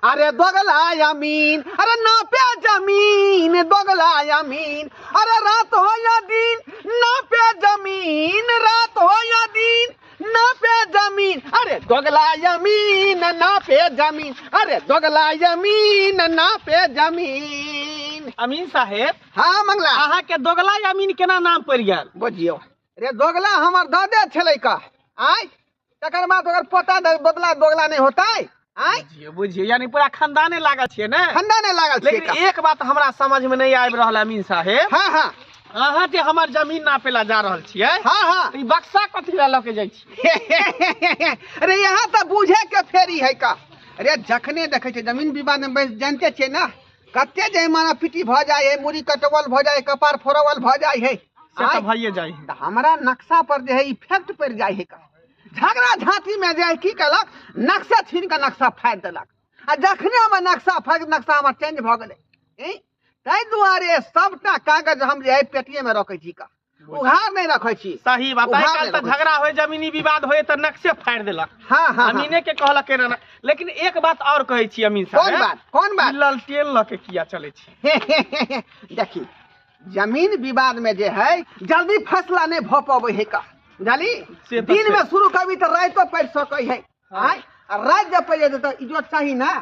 अरे दोगला यमीन, अरे नापे जमीन, दोगला यमीन, अरे रात हो या दिन नापे जमीन, रात हो या दिन नापे जमीन, अरे दोगला यमीन नापे जमीन, अरे दोगला यमीन नापे जमीन। अमीन साहेब, हाँ मंगला, अहाँ के दोगला यमीन केना नाम पड़ गया? बुझियो रे दोगला हमर दादे छलै का, आय तकर बाद अगर पोता बदला दोगला नहीं होता है, आय बुझियो यानी पूरा खानदाने लागल छियै ने? खानदाने लागल छियै। लेकिन एक बात हमरा समझ में नहीं आबि रहल अमीन साहेब। हाँ हाँ, अहाँ जे हमर जमीन नापे ला जा रहल छियै, हाँ हाँ, ई बक्सा कथी ला लऽ के जाइ छियै? अरे यहाँ तो बुझे के फेरी है का। अरे जखने देखे छे जमीन विवाद में बस जानते छे ना, कते जयमाना पिटी भ जाए है, मुड़ी कटवल भ जाए, कपार फोड़वल भ जाए है, से तो भइए जाइ है। हमारा नक्शा पर जो है इफेक्ट पड़ जाए है का। झगड़ा झांसी में जाए की कलक, नक्शा छीन के नक्शा फाड़ि देलक, आ जखने हम नक्शा फाड़ि नक्शा हमर चेंज भ गेलै। ताहि दुआरे सबटा कागज हम जे है पेटिये में रखे छी का, उघार नहीं रखे छी। सही बात है, कल तो झगड़ा होए, जमीनी विवाद होए तो नक्शे फाड़ देलक। हाँ हाँ, अमीने के कहलक ना। लेकिन एक बात और कहे छी अमीन साहब। कौन बात? कौन बात? ललटेन ल के किया चले छी? देखी जमीन विवाद में जे है जल्दी फैसला नहीं भ पावे है का, जानी दिन में शुरू करबी तो रातो पड़ सके है, आय रात जब पड़ जाए तो इज्जत चाहिए ना,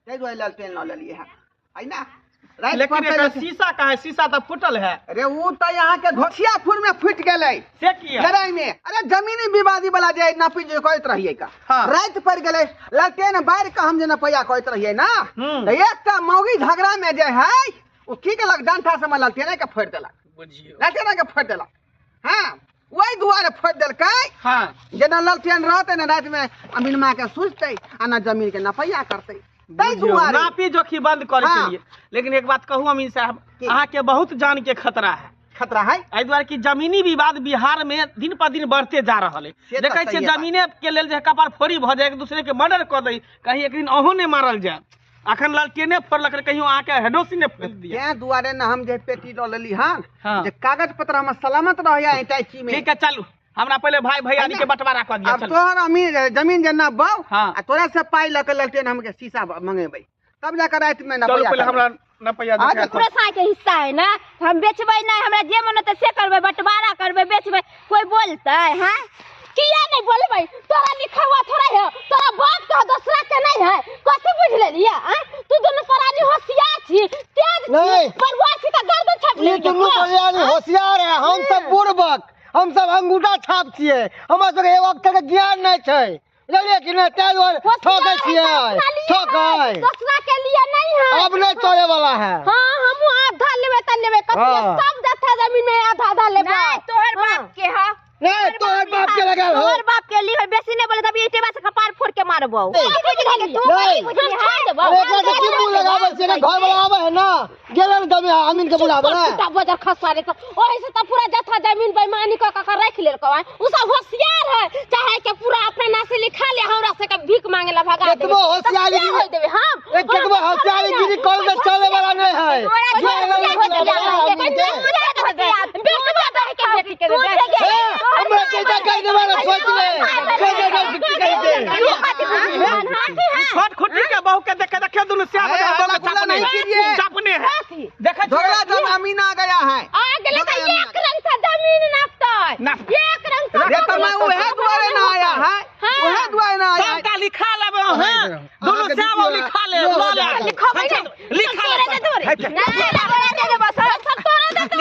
ताहि दुआरे ललटेन न लेलिए है ना। लेकिन एकर शीशा का है? शीशा तो फुटल है। अरे वो तो यहाँ के घोटियापुर में फूट गए से किया लड़ाई में। अरे जमीनी विवादी वाला जे नापी जो कहते रहिए का, हाँ। रात पड़ गए ललटेन बाहर का हम जे नपैया कहते रहिए ना, तो एक मौगी झगड़ा में जे है वो की केलक, डंठा से ललटेने के फोड़ देलक, बुझियो ललटेने के फोड़ देलक। हाँ वही दुआरे फोड़ देलक। हाँ, जेना ललटेन रहते ना रात में अमीनमा के सुझते आ ना जमीन के नपैया करते, ताहि दुआरे नापी जोखी बंद करे के लिए। लेकिन एक बात कहूँ अमीन साहब, अहाँ के बहुत जान के खतरा है। खतरा है एहि दुआरे कि जमीनी विवाद बिहार में दिन पर दिन बढ़ते जा रहा है। देखे छियै जमीने के लेल जे कपार फोड़ी भ जाए, एक दूसरे के मर्डर कर दे, कहीं एक दिन अहू ने मारल जाए। अखन ललटेने फोड़लक, कहीं अहाँ के हेडोसी ने फोड़ दिया। तें दुआरे न हम जे पेटी ल लेली हन, हाँ। जे कागज पत्र हम सलामत रह जाए इटाची में। ठीक है चलू, हमरा पहले भाई भैया के बंटवारा कर दिया। अब तोहर अमीर जमीन जे न बाऊ, हाँ। आ तोरा से पाई ल के ललटेन हमके शीशा मंगेबै, तब जाकर रात में न चलो पहले हमरा नपैया आज पूरा साय के हिस्सा है ना, हम बेचबै नहीं, हमरा जे मन होते से करबै, बंटवारा करबै, बेचबै, कोई बोलतै? हैं किया नहीं बोलबै? तोरा लिखा हुआ थोड़ा है, तोरा बाप का दूसरा के नहीं है, कथि बुझ लेलिया? हैं तू दोनों परानी होशियार छी, तेज छी, बरवा छी त गर्दन छाप ले। तुम परानी होशियार है, हम सब बुड़बक, हम सब अंगूठा छाप छिए, हमरा सबके एक वक्त के ज्ञान नहीं छै, बुझलिए कि नहीं? ताहि दुआरे ठोकै छियै, ठोकै दूसरा के लिए नहीं है। अब नहीं तोड़े वाला है। हां हम आधा लेबे त लेबे, कथि सब जत्था जमीन में आधा आधा लेबे। नहीं तोहर बाप के है, नहीं तोहर बाप के लगा हो, तोहर बाप के लिए बेसी नहीं बोले तब ईटे से कपार फोड़ के मारबो। तू नहीं बुझली है? अरे एकरा से की मुंह लगाबै छै? घर वाला आवे है ना, गेलन दबे अमीन के बुलावे ना, तब बजर खसवारे तो ओही से त पूरा जत्था जमीन बेईमानी क के रख लेल कवा। उ सब होशियार है, चाहे के पूरा अपने नाम से लिखा ले, हमरा से के भीख मांगे ला भगा दे। केतबो होशियारी होई देबे हम, एक केतबो होशियारी गिरी कॉल के चले वाला नहीं है। हमरा कैसा कर दे वाला सोच ले, कैसे छोट खुट्टी के बहू के देखे देखे दुनु से नहीं कीजिए, चापने है। देखे झगड़ा जमीन आ गया है, आ गेले त एक रंग से जमीन नापतै, एक रंग से। अरे तो मैं उहे दुआरे ना आया है, उहे दुआरे ना आया है। सबका लिखा लेबे हैं, दुनु से वो लिखा ले, लिखा ले, लिखा ले। नहीं लगोरे दे दे बस, सब तोरा दे दे।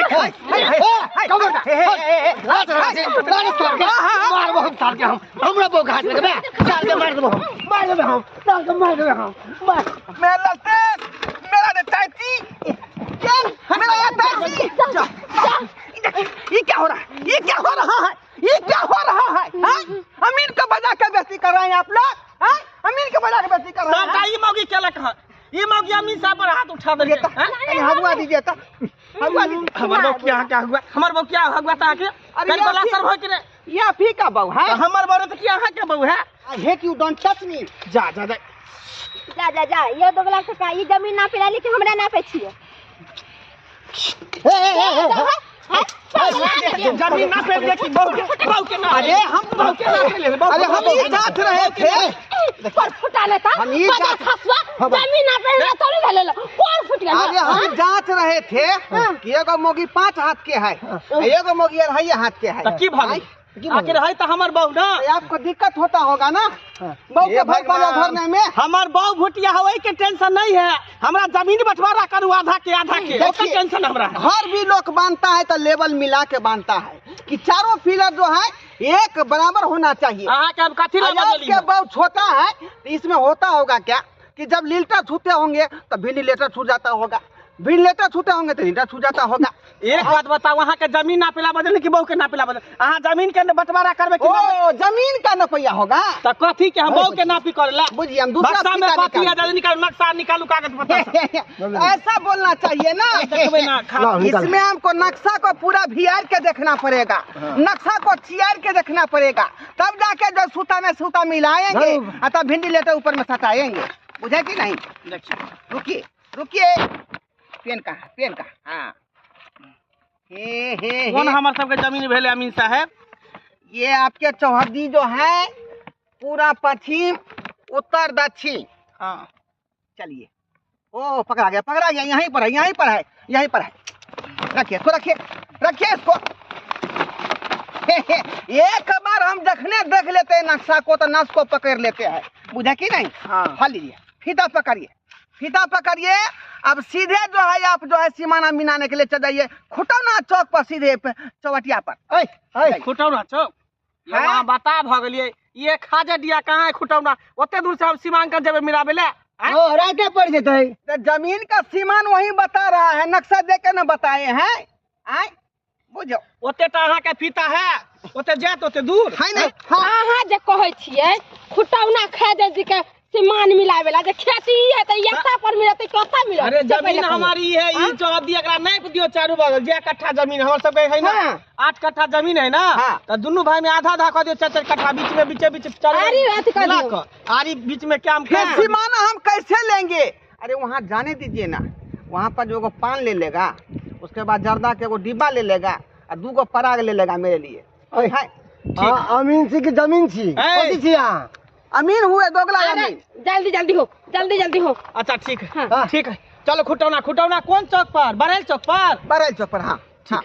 मारबो हम साल के, हम हमरा बो घाट लगे बे, साल के मार देबो हम, मार देबे हम, साल के मार देबे हम, मार। मैं ललटेन, मेरा ने टाइटी, क्या मेरा ये टाइटी, ये क्या हो रहा है? ये क्या हो रहा है? ये क्या हो रहा है? अमीन को बजा के बेइज्जती कर रहे हैं आप लोग, हैं? अमीन को बजा के बेइज्जती कर रहे हैं। सबका ई मौगी केलक है, ई मौगी अमीन साहब पर हाथ उठा दे। हगवा दीजिए तो, हगवा दीजिए। हमर बहू क्या हुआ? हमर बहू क्या हगवा ता के? कल बला सर हो कि रे? ये आप ही का बहू है? हमर बहू तो क्या के बहू है? I hate you, don't touch me. जा जा जा जा जा जा, ये दोगला से का ई जमीन ना पिला लेके हमरा ना पे छिए। जमीन ना पे देखी बहू के ना। अरे हम बहू के ना ले, अरे हम ये साथ रहे थे। पर फुटा लेता हम ये बड़ा जांच- खसवा जमीन ना पे ना तोड़ी धले लो पर फुट गया अरे हम जांच रहे थे कि एगो मोगी 5 हाथ के है एगो मोगी 2.5 हाथ के है तो की भाग आखिर है तो हमर बहू ना तो आपको दिक्कत होता होगा ना बहू के भाई बाजा भरने में। हमर बहू भुटिया हवई के टेंशन नहीं है, हमरा जमीन बंटवारा करू आधा के ओकर देखिए, टेंशन हमरा है। घर भी लोग बांधता है तो लेवल मिला के बांधता है कि चारों पिलर जो है एक बराबर होना चाहिए। अहाँ के अब कथी ला अगर बदली के बहुत छोटा है तो इसमें होता होगा क्या कि जब लीटर छूते होंगे तो वेंटिलेटर छू जाता होगा, वेंटिलेटर छूते होंगे तो लीटर छू जाता होगा। एक बात बताओ, वहाँ के जमीन नापेला बदल कि बहू के नापेला बदल? अहाँ जमीन के बंटवारा करबे कि ओ जमीन का नपैया होगा तो कथी के हम बहू के नापी करेला? बुझिए हम दूसरा बक्सा में फीता कथी है निकाल- जल्दी निकाल, नक्शा निकालू कागज पत्तर सब। ऐसा बोलना चाहिए ना। देखबे ना खा इसमें हमको नक्शा को पूरा भियार के देखना पड़ेगा, नक्शा को चियार के देखना पड़ेगा, तब जाके जो सूता मिलाएंगे और तब वेंटिलेटर ऊपर में सटाएंगे। बुझे कि नहीं? देखिए रुकिए रुकिए, पेन का हाँ हे कौन हमर सबके जमीन भेले अमीन साहब? ये आपके चौहद्दी जो है पूरा पश्चिम उत्तर दक्षिण। हाँ चलिए, ओ पकड़ा गया, यहीं पर है। रखिए इसको। एक बार हम देख लेते हैं नक्शा को तो नस को पकड़ लेते हैं, बुझा कि नहीं? हाँ। फल लीजिए, फीता पकड़िए। अब सीधे जो है आप जो है सीमाना मिलाने के लिए चल जाइए खुटौना चौक पर, सीधे चौवटिया पर। खुटौना चौक हाँ? वहाँ बता भ गेलिए, ये खाजा दिया कहाँ है खुटौना? ओते दूर से हम सीमांकन जब मिलाबे ले राइते पड़ जेतै। तो जमीन का सीमान वही बता रहा है, नक्शा दे के न बताए हैं। आय बुझो ओते तो अहाँ के फीता है, ओते जात ओते दूर है नहीं? हाँ अहाँ जे कहै छियै खुटौना खाजा जी के सीमान मिलावेला जे खेती है त एकता पर मिलते कता मिलत? अरे जमीन हमारी है, ई चौहद्दी एकरा नाप दियो चारू बगल, जे कट्ठा जमीन हमर सब है ना। हाँ। 8 कट्ठा जमीन है ना, हाँ। तो दोनों भाई में आधा कर दियो, 4 कट्ठा बीच चारू आरी रात कर मिला दियो। कर। आरी बीच में क्या हम फिर सीमाना हम कैसे लेंगे? अरे वहाँ जाने दीजिए ना, वहाँ पर जो पान ले लेगा, उसके बाद जर्दा के एगो डिब्बा ले लेगा और 2 पराग ले लेगा मेरे लिए। है? अमीन सिंह की जमीन छी। कथी छी अहाँ? अमीन हुए दोगला अरे अमीन। जल्दी हो। अच्छा ठीक है, हाँ। ठीक है, चलो खुटौना कौन चौक पर? बरेल चौक पर। बरेल चौक पर। हाँ ठीक हाँ,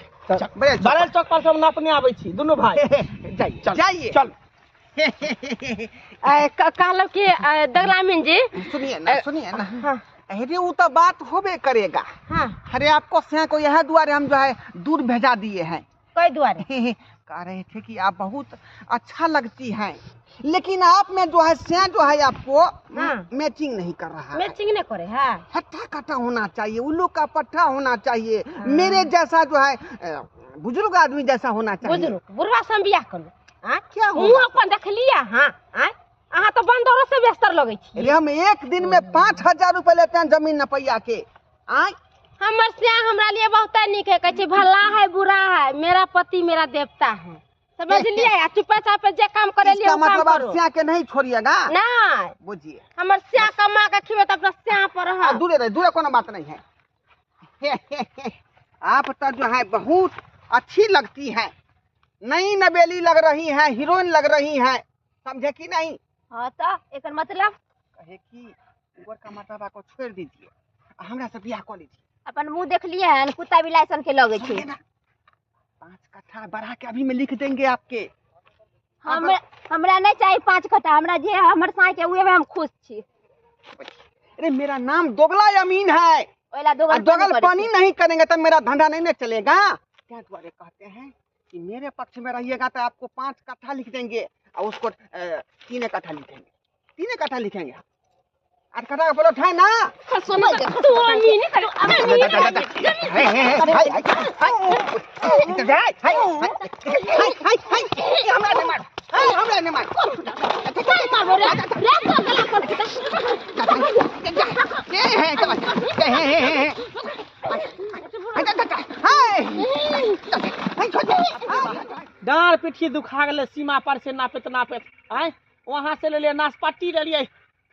बरेल चौक बरेल चौक पर से हम नापने आबै छी दोनों भाई। पर। जाइए चल कहलो कि दगलामीन जी सुनिए ना। हाँ अरे वो तो बात होबे करेगा। हाँ अरे आपको से को यह दुआरे हम जो है दूर भेजा दिए हैं। कोई द्वारे कह रहे थे कि आप बहुत अच्छा लगती हैं, लेकिन आप में जो है से जो है आपको हाँ। मैचिंग नहीं कर रहा है। मैचिंग नहीं करे है। हट्टा कट्टा होना चाहिए, उल्लू का पट्टा होना चाहिए, मेरे जैसा जो है बुजुर्ग आदमी जैसा होना चाहिए। बुजुर्ग बुढ़वा से हम बियाह करू। हां क्या मुंह होगा? अपन देख लिया। हां अहाँ तो बंदरों से बेस्तर लगै छी। अरे हम एक दिन में 5000 रुपए लेते हैं जमीन नपैया के। आय हमर से हमरा लिए बहुत निक है, कहै भला है बुरा है, मेरा पति मेरा देवता है, समझ लिए? चुपे चापे जे काम करे लिए इसका वो काम मतलब आप करो। स्या के नहीं छोड़िएगा। नहीं बुझिए, हमर स्या कमा के खिबे त अपना स्या पर है। दूरे कोनो बात नहीं है। आप तो जो है बहुत अच्छी लगती है, नई नवेली लग रही है, हीरोइन लग रही है, समझे कि नहीं? हां तो एकर मतलब कहे कि ऊपर का मतलब को छोड़ दीजिए, हमरा से बियाह कर लीजिए। अपन मुंह देख लिए है, कुत्ता बिलाई सन के लगे छी। सुनिए ना, 5 कट्ठा बढ़ा के अभी में लिख देंगे आपके। हमरा नहीं चाहिए 5 कट्ठा, हमरा जे हमर साई के उहे में हम खुश छी। अरे मेरा नाम दोगला अमीन है, ओला दोगल पानी नहीं करेंगे तो मेरा धंधा नहीं न चलेगा। क्या द्वारे कहते हैं कि मेरे पक्ष में रहिएगा तो आपको 5 कट्ठा लिख देंगे और उसको 3 कट्ठा लिखेंगे, 3 कट्ठा लिखेंगे। 8 कट्ठा का प्लॉट है ना? सुनो तू अमीन करो हमरा नहीं मार। डांर पिठी दुखा गेले, सीमा पर से नापत आय वहां से ले लिए नाशपाती ले लिए,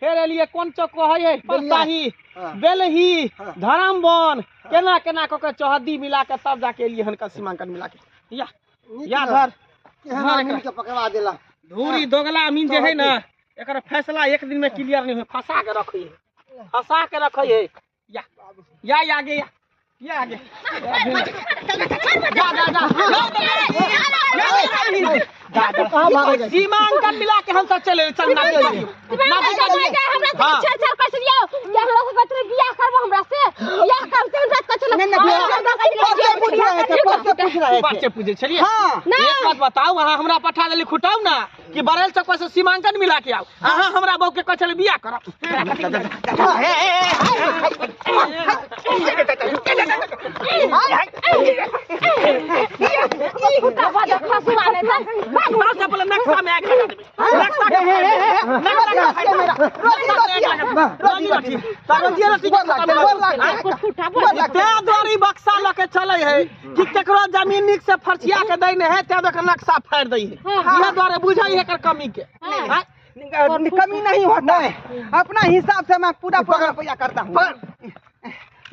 फिर ले लिए कौन चौक है परसाही, बेलही, धरमबन, केना केना क के चौहद्दी मिला के तब जाके लिए हन का सीमांकन मिला के। या धर अमीन के पकड़ा देला। धूरी दोगला अमीन जे है ना, एकर फैसला एक दिन में क्लियर नहीं हो, फंसा के रखिए, फंसा के रखिए। या आगे या आगे सीमांकन मिला के हम सब चले चल पूछे चलिए। एक बात बताओ, वहाँ हमरा पठा देली खुटाऊ ना कि बरेल चौक से सीमांकन मिला के आओ, अहाँ हमरा बहू के कचल बिया करब। नक्शा में आग लगा देबे, बक्सा लके चले है कि केकरो जमीन निक से फर्चिया के दै है, नक्शा फाड़ दै है, यह द्वारा बुझाई है कमी के। कमी नहीं होता है, अपना हिसाब से मैं पूरा रुपया करता हूँ।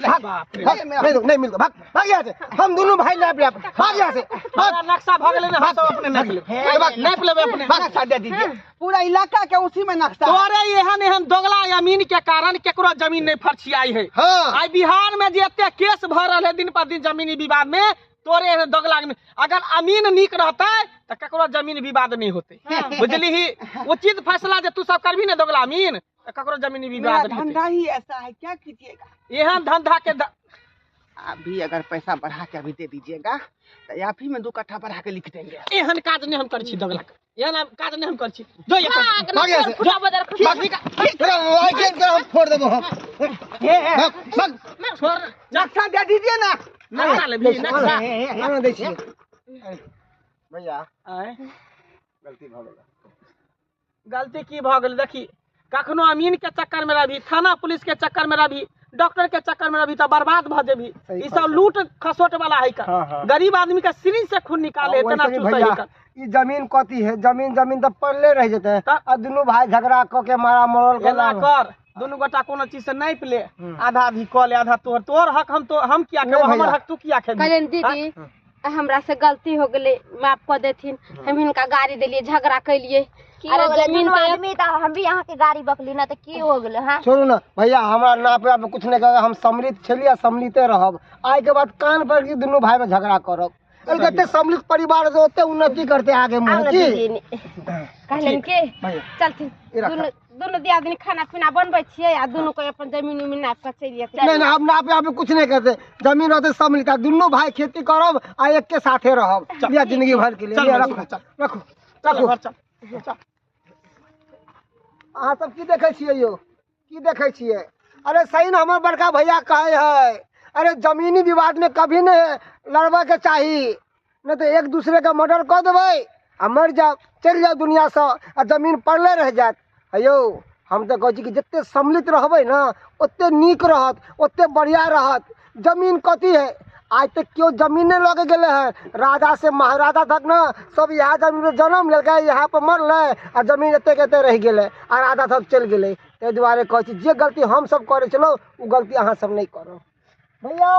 नहीं मिलता, भाग यहाँ से, हम दोनों भाई भाग यहाँ से। नक्शा भाग लेना, हम सब अपने नाप लेबे अपने। नक्शा दे दीजिए, पूरा इलाका के उसी में नक्शा। तोरे एहन दोगला जमीन के कारण केकरो जमीन नहीं फर्चियाई है। आई बिहार में जे एते केस भ रहल है दिन पर दिन जमीनी विवाद में, तोरे दोगला में अगर अमीन नीक रहता तो केकरो जमीन विवाद नहीं होते। बुझली ही, उचित फैसला जे तू सब करबी ना दोगला अमीन, ककरो जमीनी विवाद नहीं। धंधा ही ऐसा है, क्या कीजिएगा। एहन धंधा के अभी अगर पैसा बढ़ा के अभी दे दीजिएगा तो आप ही में 2 कट्ठा बढ़ा के लिख देंगे। एहन काज नहीं हम कर छी दोगला, एहन काज नहीं हम कर छी। जो ये हम फोड़ देबो हम। नक्शा दे दीजिए ना। नक्शा ले भी, नक्शा ना दे छी भैया। गलती की भ गेल देखी, कखनो अमीन के चक्कर में रही, थाना पुलिस के चक्कर में रही, डॉक्टर के चक्कर में रही तो बर्बाद भ जेबी। ई सब लूट खसोट वाला है का। गरीब आदमी के सिरिंज से खून निकाले इतना चूसई का। ई जमीन कथी है, जमीन तो पड़ले रह जते आ दुनू भाई झगड़ा क के मारा मरल कर दोनों गोटा कोनो चीज से नहीं ले, आधा भी क ले, आधा तोर हक हम किया खेबो, हमर हक तू किया खेबी। कहलन दीदी हमरा से गलती हो गेले, माफ कर देथिन, हम इनका गाड़ी देलिए, झगड़ा कैलिए। अरे जमीन आदमी तो हम भी यहाँ के गाड़ी बकली ना तो की हो गेले। हां छोड़ू ना भैया, हमरा नापे आप कुछ नहीं कहे, हम सम्मिलित छलिए, सम्मिलिते रहब। आइ के बाद कान पर की दोनों भाई में झगड़ा करब। कहते सम्मिलित परिवार से होते उन्नति करते आगे मुंह कहलन के चलथिन दोनों दियादनी खाना पीना बनबै छियै आ दोनों को अपन जमीन उमीन नाप के चलिए। नहीं नहीं, हम नापे आप कुछ नहीं करते, जमीन रहते सम्मिलित, दोनों भाई खेती करब आ एक के साथे रहब जिंदगी भर के लिए। रखो रखो अहाँ सब की देखे छियै यो, की देखे छियै। अरे सही न हमर बड़का भैया कहे है, अरे जमीनी विवाद में कभी नहीं लड़बे के चाहिए, नहीं तो एक दूसरे का मर्डर कर देवे आ मर जाओ, चल जाओ दुनिया से आ जमीन पड़ले रह जात। अयो हम तो कहै छी कि जिते सम्मिलित रहबै ना ओते नीक रहत, ओते बढ़िया रहत। जमीन कथी है, आज तक क्यों जमीन नहीं लगे गए हैं, राजा से महाराजा तक ना सब यहाँ जमीन में जन्म लेके यहाँ पर मरल आ जमीन एते के एते रह गए आ राजा सब चल गए। ताहि दुआरे कहै छी जे गलती हम सब करे चलो वो गलती अहाँ सब नहीं करो भैया।